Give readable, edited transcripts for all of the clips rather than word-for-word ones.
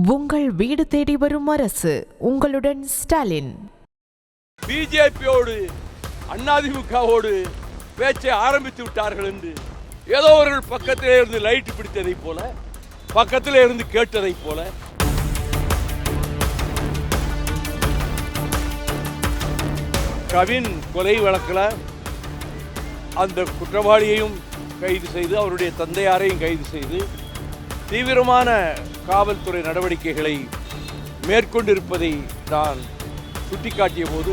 உங்கள் வீடு தேடி வரும் அரசு. உங்களுடன் ஸ்டாலின். பிஜேபியோடு அதிமுகவோடு பேச்சை ஆரம்பித்து விட்டார்கள் என்று ஏதோ ஒரு பக்கத்திலே இருந்து லைட் பிடித்ததை போல, பக்கத்திலே இருந்து கேட்டதை போல கவின் கொலை வழக்கில் அந்த குற்றவாளியையும் கைது செய்து அவருடைய தந்தையாரையும் கைது செய்து தீவிரமான காவல்துறை நடவடிக்கைகளை மேற்கொண்டிருப்பதை நான் சுட்டிக்காட்டிய போது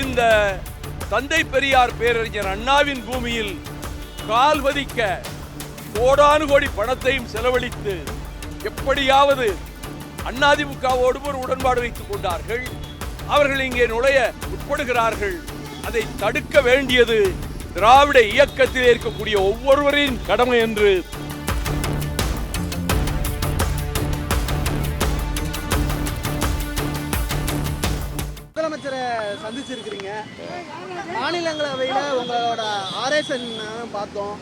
இந்த தந்தை பெரியார் பேரறிஞர் அண்ணாவின் பூமியில் கால் பதிக்க கோடானு கோடி பணத்தையும் செலவழித்து எப்படியாவது அதிமுகவோடு ஒரு உடன்பாடு வைத்துக் கொண்டார்கள். அவர்கள் இங்கே நுழைய உட்படுகிறார்கள். அதை தடுக்க வேண்டியது திராவிட இயக்கத்தில் இருக்கக்கூடிய ஒவ்வொருவரின் கடமை என்று முதலமைச்சரை சந்திச்சிருக்கிறீங்க. மாநிலங்களவையில் உங்களோட ஆர்எஸ்என் பார்த்தோம்.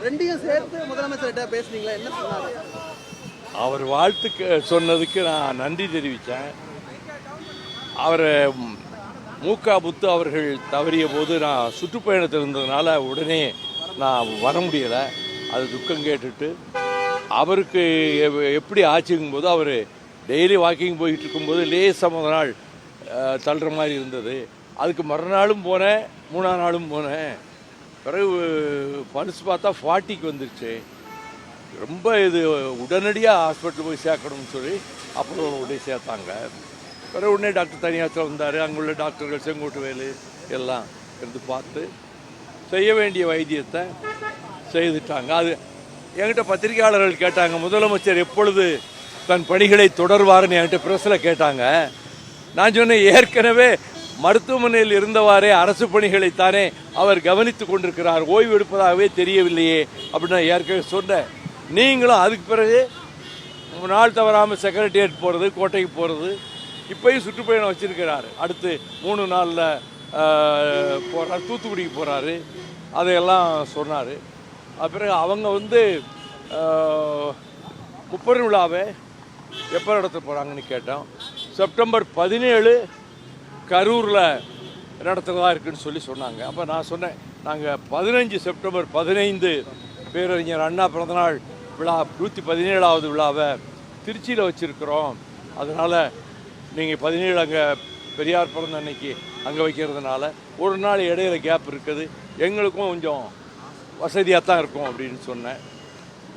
ரெண்டையும் சேர்த்து முதலமைச்சர்கிட்ட பேசுனீங்களா? என்ன சொன்னாங்க? அவர் வாழ்த்து சொன்னதுக்கு நான் நன்றி தெரிவித்தேன். அவர் முத்து அவர்கள் தவறிய போது நான் சுற்றுப்பயணத்தில் இருந்ததுனால உடனே நான் வர முடியலை. அது துக்கம் கேட்டுட்டு அவருக்கு எப்படி ஆச்சுங்கும் போது அவர் டெய்லி வாக்கிங் போயிட்டு இருக்கும்போது லேசாக முதல் நாள் தள்ளுற மாதிரி இருந்தது. அதுக்கு மறுநாளும் போனேன், 3ஆம் நாளும் போனேன். பிறகு பல்ஸ் பார்த்தா 40க்கு வந்துருச்சு. ரொம்ப இது உடனடியாக ஹாஸ்பிட்டல் போய் சேர்க்கணும்னு சொல்லி அப்புறம் உடனே சேர்த்தாங்க. பிறகு உடனே டாக்டர் தனியாத்தில் வந்தார். அங்குள்ள டாக்டர்கள் செங்கோட்டுவேலு எல்லாம் இருந்து பார்த்து செய்ய வேண்டிய வைத்தியத்தை செய்துட்டாங்க. அது என்கிட்ட பத்திரிகையாளர்கள் கேட்டாங்க, முதலமைச்சர் எப்பொழுது தன் பணிகளை தொடர்வார்னு என்கிட்ட பிரஸில் கேட்டாங்க. நான் சொன்னேன், ஏற்கனவே மருத்துவமனையில் இருந்தவாறே அரசு பணிகளைத்தானே அவர் கவனித்து கொண்டிருக்கிறார், ஓய்வு எடுப்பதாகவே தெரியவில்லையே அப்படின்னு நான் ஏற்கனவே சொன்னேன். நீங்களும் அதுக்கு பிறகு நாள் தவறாமல் செக்ரட்டரியேட் போகிறது, கோட்டைக்கு போகிறது, இப்போயும் சுற்றுப்பயணம் வச்சிருக்கிறாரு. அடுத்து 3 நாளில் போகிறார், தூத்துக்குடிக்கு போகிறாரு. அதையெல்லாம் சொன்னார். பிறகு அவங்க 30 விழாவை எப்போ நடத்த போகிறாங்கன்னு கேட்டோம். செப்டம்பர் 17 கரூரில் நடத்துகிறதா இருக்குன்னு சொல்லி சொன்னாங்க. அப்போ நான் சொன்னேன், நாங்கள் 15 செப்டம்பர் 15 பேரறிஞர் அண்ணா பிறந்தநாள் விழா 117வது விழாவை திருச்சியில் வச்சுருக்கிறோம். அதனால் நீங்கள் 17 அங்கே பெரியார் பிறந்த அன்னைக்கு அங்கே வைக்கிறதுனால ஒரு நாள் இடையில கேப் இருக்குது, எங்களுக்கும் கொஞ்சம் வசதியாக தான் இருக்கும் அப்படின்னு சொன்னேன்.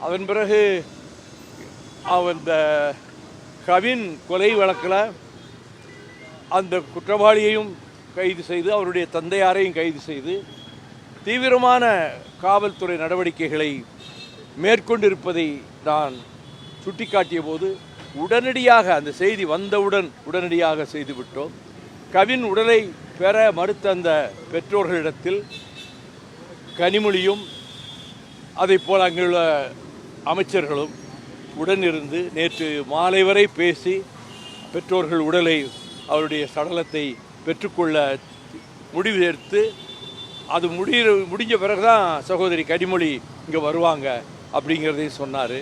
அதன் பிறகு இந்த கவின் கொலை வழக்கில் அந்த குற்றவாளியையும் கைது செய்து அவருடைய தந்தையாரையும் கைது செய்து தீவிரமான காவல்துறை நடவடிக்கைகளை மேற்கொண்டிருப்பதை நான் சுட்டிக்காட்டிய போது உடனடியாக அந்த செய்தி வந்தவுடன் உடனடியாக செய்துவிட்டோம். கவின் உடலை பெற மறுத்த அந்த பெற்றோர்களிடத்தில் கனிமொழியும் அதை போல் அங்குள்ள அமைச்சர்களும் உடனிருந்து நேற்று மாலை வரை பேசி பெற்றோர்கள் உடலை அவருடைய சடலத்தை பெற்றுக்கொள்ள முடிவு எடுத்து அது முடிஞ்ச பிறகுதான் சகோதரி கனிமொழி இங்கே வருவாங்க அப்படிங்கிறதையும் சொன்னார்.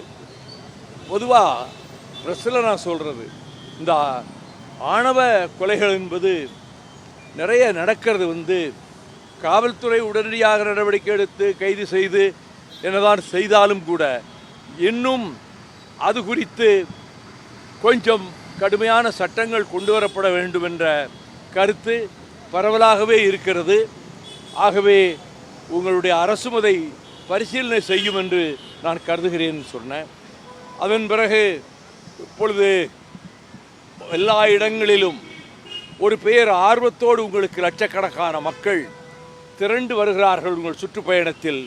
பொதுவாக ப்ரெஸ்ஸில் நான் சொல்கிறது, இந்த ஆணவ கொலைகள் என்பது நிறைய நடக்கிறது காவல்துறை உடனடியாக நடவடிக்கை எடுத்து கைது செய்து என்னதான் செய்தாலும் கூட இன்னும் அது குறித்து கொஞ்சம் கடுமையான சட்டங்கள் கொண்டு வரப்பட வேண்டும் என்ற கருத்து பரவலாகவே இருக்கிறது. ஆகவே உங்களுடைய அரசும் அதை பரிசீலனை செய்யும் என்று நான் கருதுகிறேன் சொன்னேன். அதன் பிறகு இப்பொழுது எல்லா இடங்களிலும் ஒரு பெயர் ஆர்வத்தோடு உங்களுக்கு லட்சக்கணக்கான மக்கள் திரண்டு வருகிறார்கள் உங்கள் சுற்றுப்பயணத்தில்.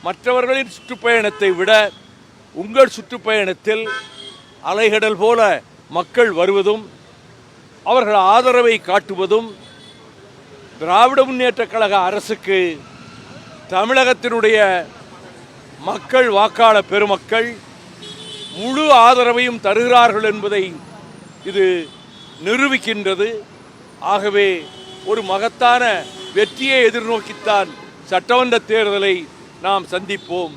மற்றவர்களின் சுற்றுப்பயணத்தை விட உங்கள் சுற்றுப்பயணத்தில் அலைகடல் போல மக்கள் வருவதும் அவர்கள் ஆதரவை காட்டுவதும் திராவிட முன்னேற்றக் கழக அரசுக்கு தமிழகத்தினுடைய மக்கள், வாக்காளர் பெருமக்கள் முழு ஆதரவையும் தருகிறார்கள் என்பதை இது நிரூபிக்கின்றது. ஆகவே ஒரு மகத்தான வெற்றியை எதிர்நோக்கித்தான் சட்டமன்ற தேர்தலை நாம் சந்திப்போம்.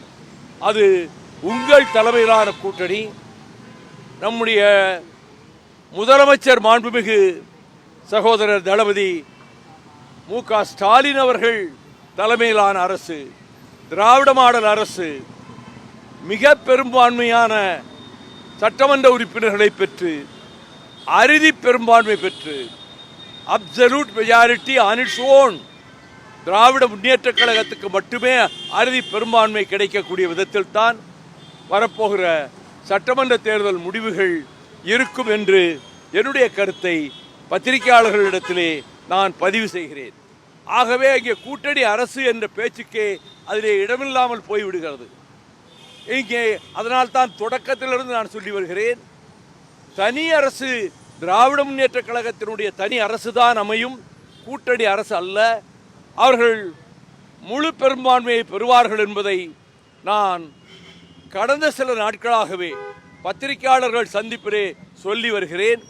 அது உங்கள் தலைமையிலான கூட்டணி. நம்முடைய முதலமைச்சர் மாண்புமிகு சகோதரர் தளபதி மு.க. ஸ்டாலின் அவர்கள் தலைமையிலான அரசு, திராவிட மாடல் அரசு மிக பெரும்பான்மையான சட்டமன்ற உறுப்பினர்களை பெற்று, அறுதி பெரும்பான்மை பெற்று, absolute majority on its own, திராவிட முன்னேற்ற கழகத்துக்கு மட்டுமே அறுதி பெரும்பான்மை கிடைக்கக்கூடிய விதத்தில் தான் வரப்போகிற சட்டமன்ற தேர்தல் முடிவுகள் இருக்கும் என்று என்னுடைய கருத்தை பத்திரிகையாளர்களிடத்திலே நான் பதிவு செய்கிறேன். ஆகவே இங்கே கூட்டணி அரசு என்ற பேச்சுக்கே அதிலே இடமில்லாமல் போய்விடுகிறது. இங்கே அதனால் தான் தொடக்கத்திலிருந்து நான் சொல்லி வருகிறேன், தனி அரசு திராவிட முன்னேற்ற கழகத்தினுடைய தனி அரசு தான் அமையும், கூட்டணி அரசு அல்ல. அவர்கள் முழு பெரும்பான்மையை பெறுவார்கள் என்பதை நான் கடந்த சில நாட்களாகவே பத்திரிகையாளர்கள் சந்திப்பிலே சொல்லி வருகிறேன்.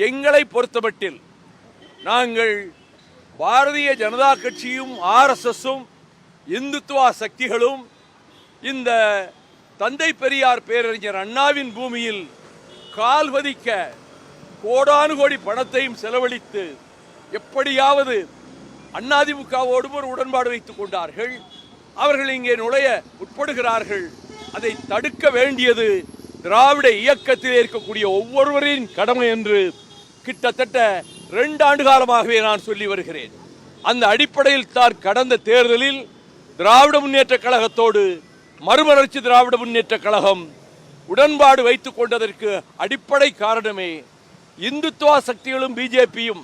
எங்களை பொறுத்தமட்டில் நாங்கள் பாரதிய ஜனதா கட்சியும் ஆர்எஸ்எஸும் இந்துத்துவா சக்திகளும் இந்த தந்தை பெரியார் பேரறிஞர் அண்ணாவின் பூமியில் கால் பதிக்க கோடானு கோடி பணத்தையும் செலவழித்து எப்படியாவது அதிமுகவோடும் ஒரு உடன்பாடு வைத்துக் கொண்டார்கள். அவர்கள் இங்கே நுழைய உட்படுகிறார்கள். அதை தடுக்க வேண்டியது திராவிட இயக்கத்தில் இருக்கக்கூடிய ஒவ்வொருவரின் கடமை என்று கிட்டத்தட்ட 2 ஆண்டு காலமாகவே நான் சொல்லி வருகிறேன். அந்த அடிப்படையில் தான் கடந்த தேர்தலில் திராவிட முன்னேற்ற கழகத்தோடு மறுமலர்ச்சி திராவிட முன்னேற்ற கழகம் உடன்பாடு வைத்துக் கொண்டதற்கு அடிப்படை காரணமே இந்துத்துவா சக்திகளும் பிஜேபியும்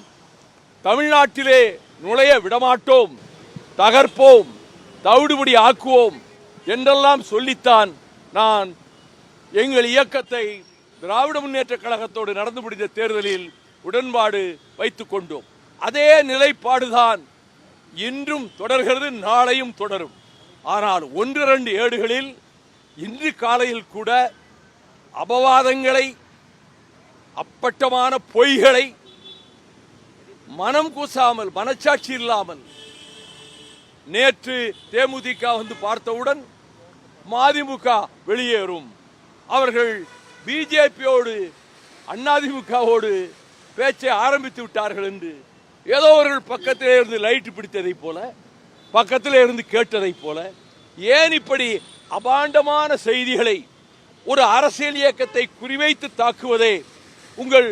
தமிழ்நாட்டிலே நுழைய விடமாட்டோம், தகர்ப்போம், தவிடுபடி ஆக்குவோம் என்றெல்லாம் சொல்லித்தான் நான் எங்கள் இயக்கத்தை திராவிட முன்னேற்ற கழகத்தோடு நடந்து முடிந்த தேர்தலில் உடன்பாடு வைத்துக் கொண்டோம். அதே நிலைப்பாடுதான் இன்றும் தொடர்கிறது, நாளையும் தொடரும். ஆனால் 1-2 ஏடுகளில் இன்று காலையில் கூட அபவாதங்களை, அப்பட்டமான பொய்களை மனம் கூசாமல், மனச்சாட்சி இல்லாமல், நேற்று தேமுதிக வந்து பார்த்தவுடன் மதிமுக வெளியேறும், அவர்கள் பிஜேபியோடு அதிமுகவோடு பேச்சை ஆரம்பித்து விட்டார்கள் என்று ஏதோ அவர்கள் பக்கத்திலே இருந்து லைட் பிடித்ததை போல, பக்கத்திலே இருந்து கேட்டதை போல, ஏன் இப்படி அபாண்டமான செய்திகளை ஒரு அரசியல் இயக்கத்தை குறிவைத்து தாக்குவதே உங்கள்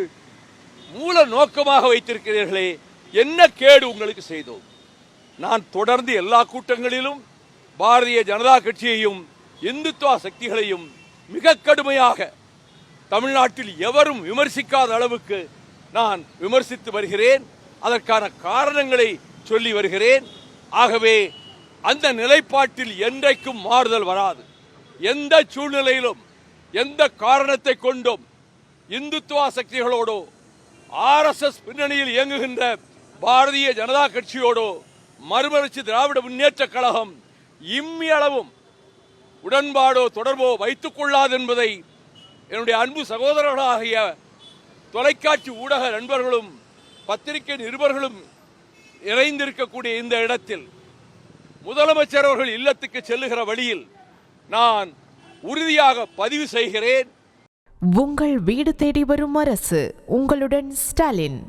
மூல நோக்கமாக வைத்திருக்கிறீர்களே, என்ன கேடு உங்களுக்கு செய்தோம்? நான் தொடர்ந்து எல்லா கூட்டங்களிலும் பாரதிய ஜனதா கட்சியையும் இந்துத்துவா சக்திகளையும் மிக கடுமையாக தமிழ்நாட்டில் எவரும் விமர்சிக்காத அளவுக்கு நான் விமர்சித்து வருகிறேன். அதற்கான காரணங்களை சொல்லி வருகிறேன். ஆகவே அந்த நிலைப்பாட்டில் என்றைக்கும் மாறுதல் வராது. எந்த சூழ்நிலையிலும், எந்த காரணத்தை கொண்டும் இந்துத்துவா சக்திகளோடோ ஆர்எஸ்எஸ் பின்னணியில் இயங்குகின்ற பாரதிய ஜனதா கட்சியோடோ மறுமலர்ச்சி திராவிட முன்னேற்ற கழகம் இம்மியளவும் உடன்பாடோ தொடர்போ வைத்துக் கொள்ளாது என்பதை என்னுடைய அன்பு சகோதரர்களாகிய தொலைக்காட்சி ஊடக நண்பர்களும் பத்திரிகை நிருபர்களும் இணைந்திருக்கக்கூடிய இந்த இடத்தில் முதலமைச்சர் அவர்கள் இல்லத்துக்கு செல்லுகிற வழியில் நான் உறுதியாக பதிவு செய்கிறேன். உங்கள் வீடு தேடி வரும் அரசு, உங்களுடன் ஸ்டாலின்.